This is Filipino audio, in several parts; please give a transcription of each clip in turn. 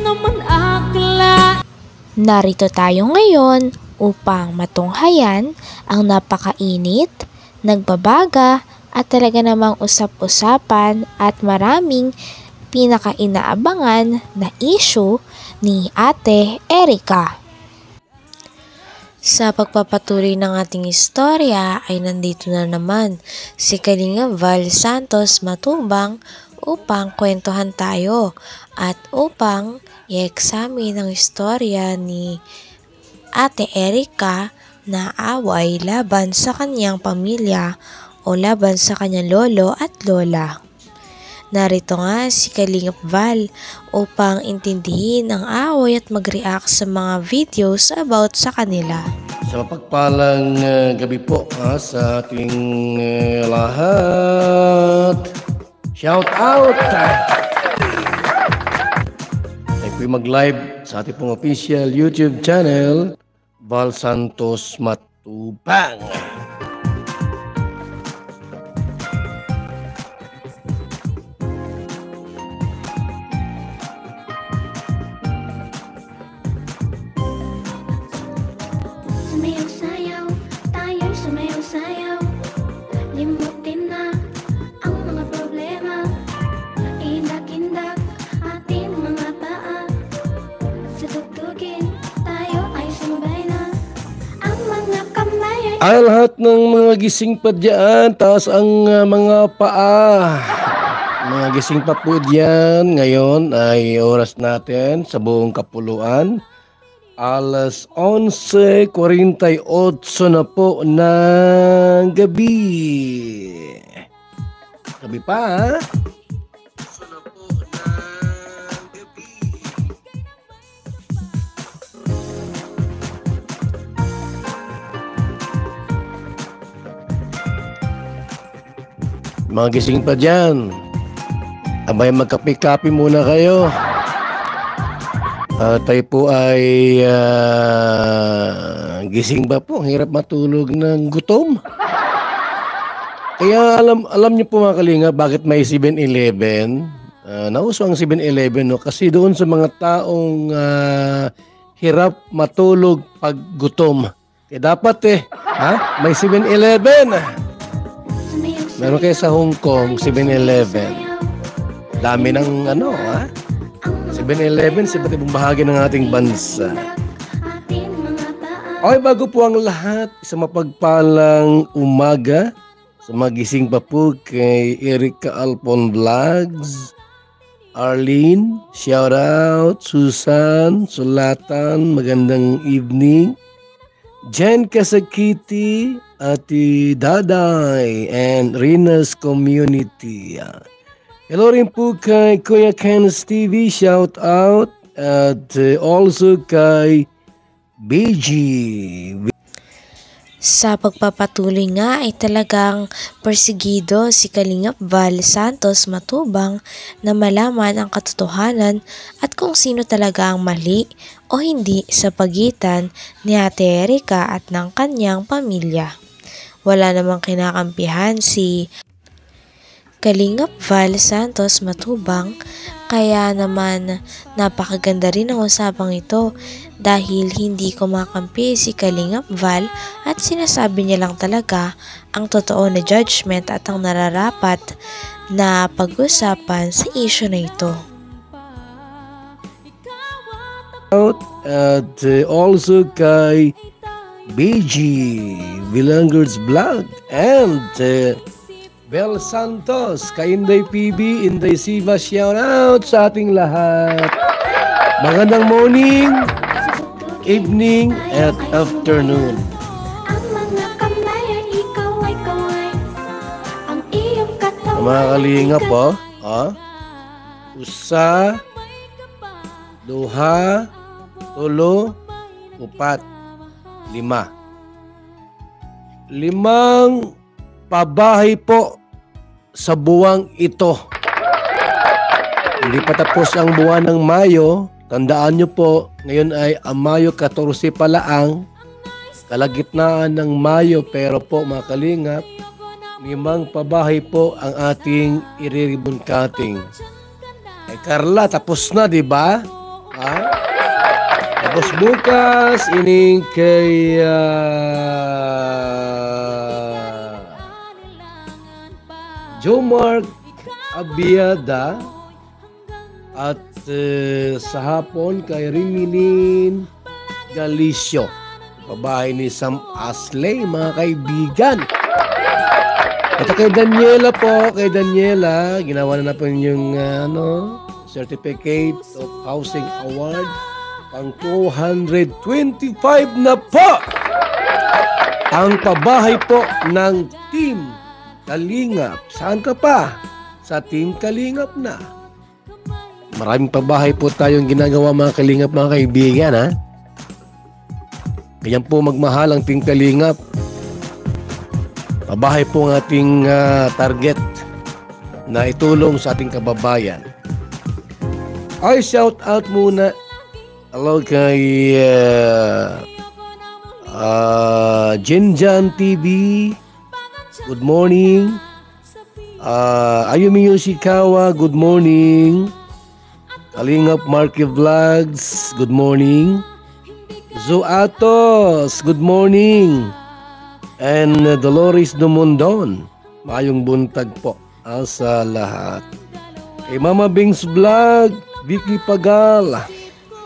naman akla. Narito tayo ngayon upang matunghayan ang napakainit, nagbabaga at talaga namang usap-usapan at maraming pinaka-inaabangan na issue ni Ate Erica. Sa pagpapatuloy ng ating istorya ay nandito na naman si Kalinga Val Santos Matubang upang kwentuhan tayo at upang i-examine ang istorya ni Ate Erica na away laban sa kanyang pamilya o laban sa kanyang lolo at lola. Narito nga si Kalingap Val upang intindihin ang away at mag-react sa mga videos about sa kanila. Sa mapagpalang gabi po sa ating lahat. Shout out! Ay po mag-live sa ating pong official YouTube channel, Val Santos Matubang. Sumayaw-sayaw, tayo'y sumayaw-sayaw. Limutin na ang mga problema. Indak-indak ating mga paa. Sa tugtugin, tayo ay sumabay na. Ang mga kamay ay... Ay lahat ng mga gising pa dyan, taas ang mga paa. Mga gising pa po dyan, ngayon ay oras natin sa buong kapuluan. Alas 11:48 na po ng gabi. Gabi pa, ha? Na po ng gabi. Mga gising pa dyan. Abay, magkape-kape muna kayo. Tayo po ay gising ba po? Hirap matulog ng gutom. Kaya alam niyo po mga kalinga, bakit may 7-Eleven? Nauso ang 7-Eleven, no? Kasi doon sa mga taong hirap matulog pag gutom. Kaya dapat may 7-Eleven. Meron kayo sa Hong Kong, 7-Eleven. Dami ng 7-Eleven sa iba't ibang bahagi ng ating bansa. Okay, bago po ang lahat, isang mapagpalang umaga sa magising pa po kay Erica Alpon Vlogs, Arlene, shout out, Susan, Sulatan, magandang evening, Jen Kasakiti, Ati Daday, and Rina's Community. Hello rin po kay Kuya Ken's TV, shout out, at also kay BG. Sa pagpapatuloy nga ay talagang persigido si Kalingap Val Santos Matubang na malaman ang katotohanan at kung sino talaga ang mali o hindi sa pagitan ni Ate Erica at ng kanyang pamilya. Wala namang kinakampihan si Kalingap Val Santos Matubang, kaya naman napakaganda rin ang usapang ito dahil hindi kumakampi si Kalingap Val at sinasabi niya lang talaga ang totoo na judgment at ang nararapat na pag-usapan sa issue na ito. At also kay BG Vilangers Vlog and Bel Santos, kay Inday PB, Inday Siva, shout out sa ating lahat. Magandang morning, evening, at afternoon. Ang mga kamay ay ikaw ay kaway. Ang iyong katawan Mga kalingap po, usa, duha, tulo, upat, lima. Limang pabahay po sa buwang ito. Hindi pa tapos ang buwan ng Mayo. Tandaan nyo po, ngayon ay Mayo 14 pa lang. Kalagitnaan ng Mayo, pero po mga kalingap, 5 pabahay po ang ating i-ribbon cutting. Ay Carla, tapos na, di ba? Tapos bukas, ining kay Jomark Abiada at sa hapon kay Rimilin Galicio. Pabahay ni Sam Asley, mga kaibigan. At kay Daniela po, ginawa na po yung Certificate of Housing Award pang 225 na po. Ang pabahay po ng Team Kalingap. Saan ka pa? Sa Team Kalingap na. Maraming pabahay po tayong ginagawa, mga Kalingap, mga kaibigan, ha? Ganyan po magmahal ang Team Kalingap. Pabahay po ang ating target na itulong sa ating kababayan. Ay, shout out muna. Hello kay Jinjan TV. Good morning. Ayumi Yoshikawa, good morning. Kalingap Marky Vlogs, good morning. Zuatos, good morning. And Dolores Dumondon, mayong buntag po sa lahat. Kay Mama Bings Vlog, Vicky Pagal.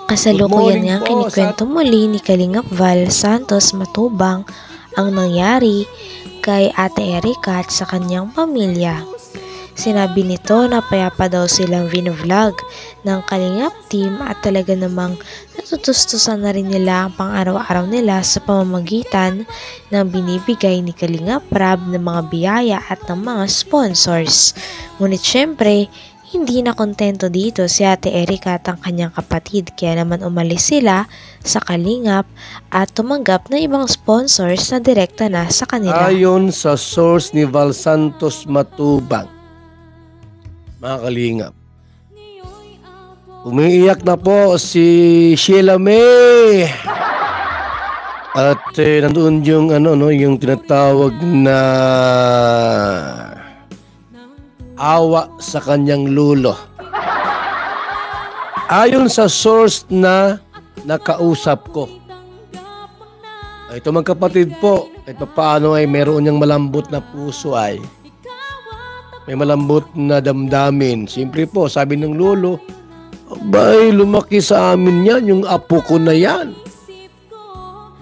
Kasalukuyan nga kinikwento muli ni Kalingap Val Santos Matubang ang nangyari kay Ate Erica at sa kanyang pamilya. Sinabi nito na payapa daw silang vlog ng Kalingap team at talaga namang natutustusan na rin nila ang pang-araw-araw nila sa pamamagitan ng binibigay ni Kalingap Rab ng mga biyaya at ng mga sponsors. Ngunit syempre, hindi na kontento dito si Ate Erica at ang kanyang kapatid, kaya naman umalis sila sa Kalingap at tumanggap ng ibang sponsors na direkta na sa kanila. Ayon sa source ni Val Santos Matubang, mga Kalingap, umiiyak na po si Sheila May. At nandoon yung yung tinatawag na awa sa kanyang lulo. Ayon sa source na nakausap ko, ito mga kapatid po, kahit paano ay meron niyang malambot na puso, ay may malambot na damdamin. Siyempre po, sabi ng lolo, abay, lumaki sa amin yan, yung apo ko na yan.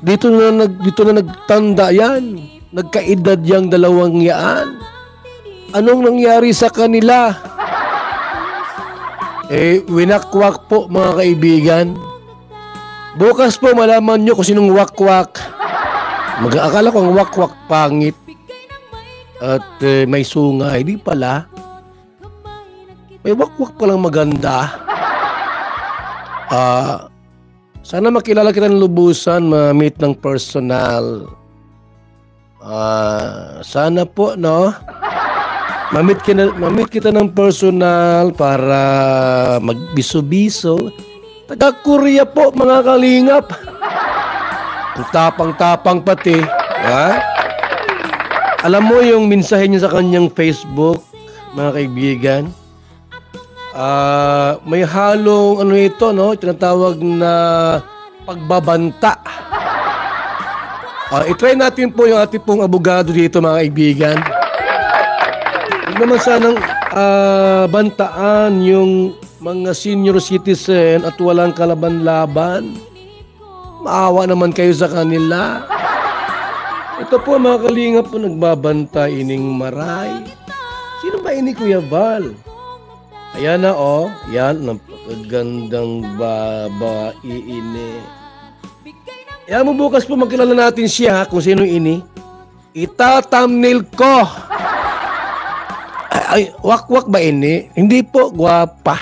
Dito na nagtanda yan. Nagkaedad yang dalawang yaan. Anong nangyari sa kanila? Winakwak po, mga kaibigan. Bukas po malaman nyo kung sinong wakwak. Mag-aakala ko ang wakwak pangit at may sungay. Di pala. May wakwak palang maganda. Sana makilala kita ng lubusan, ma-meet ng personal. Sana po, no? Ma-meet kita ng personal para magbiso-biso. Taga-Korea po, mga Kalingap. Ang tapang-tapang pati. Ha? Alam mo yung mensahe niya sa kanyang Facebook, mga kaibigan? May halong ito, no? Tinatawag na pagbabanta. I-try natin po yung ating pong abogado dito, mga kaibigan. Huwag naman sanang bantaan yung mga senior citizen at walang kalaban-laban. Maawa naman kayo sa kanila. Ito po, mga Kalingap po, nagbabanta ining maray. Sino ba ini, Kuya Val? Ayan na, oh. Yan, napakagandang babae ini. Ayan mo, bukas po magkilala natin siya, kung sino ini. Ita-thumbnail ko. Ay, wakwak ba ini? Hindi po, gwapa.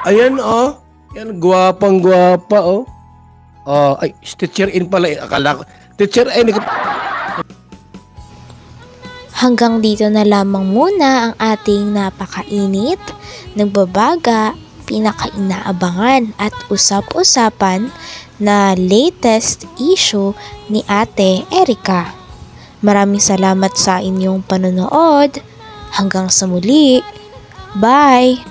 Ayan, oh. Yan, gwapang-gwapa, oh. Ay, teacher in pala. Akala ko. Teacher in. Hanggang dito na lamang muna ang ating napakainit, nagbabaga, pinakainaabangan at usap-usapan na latest issue ni Ate Erica. Maraming salamat sa inyong panonood. Hanggang sa muli. Bye!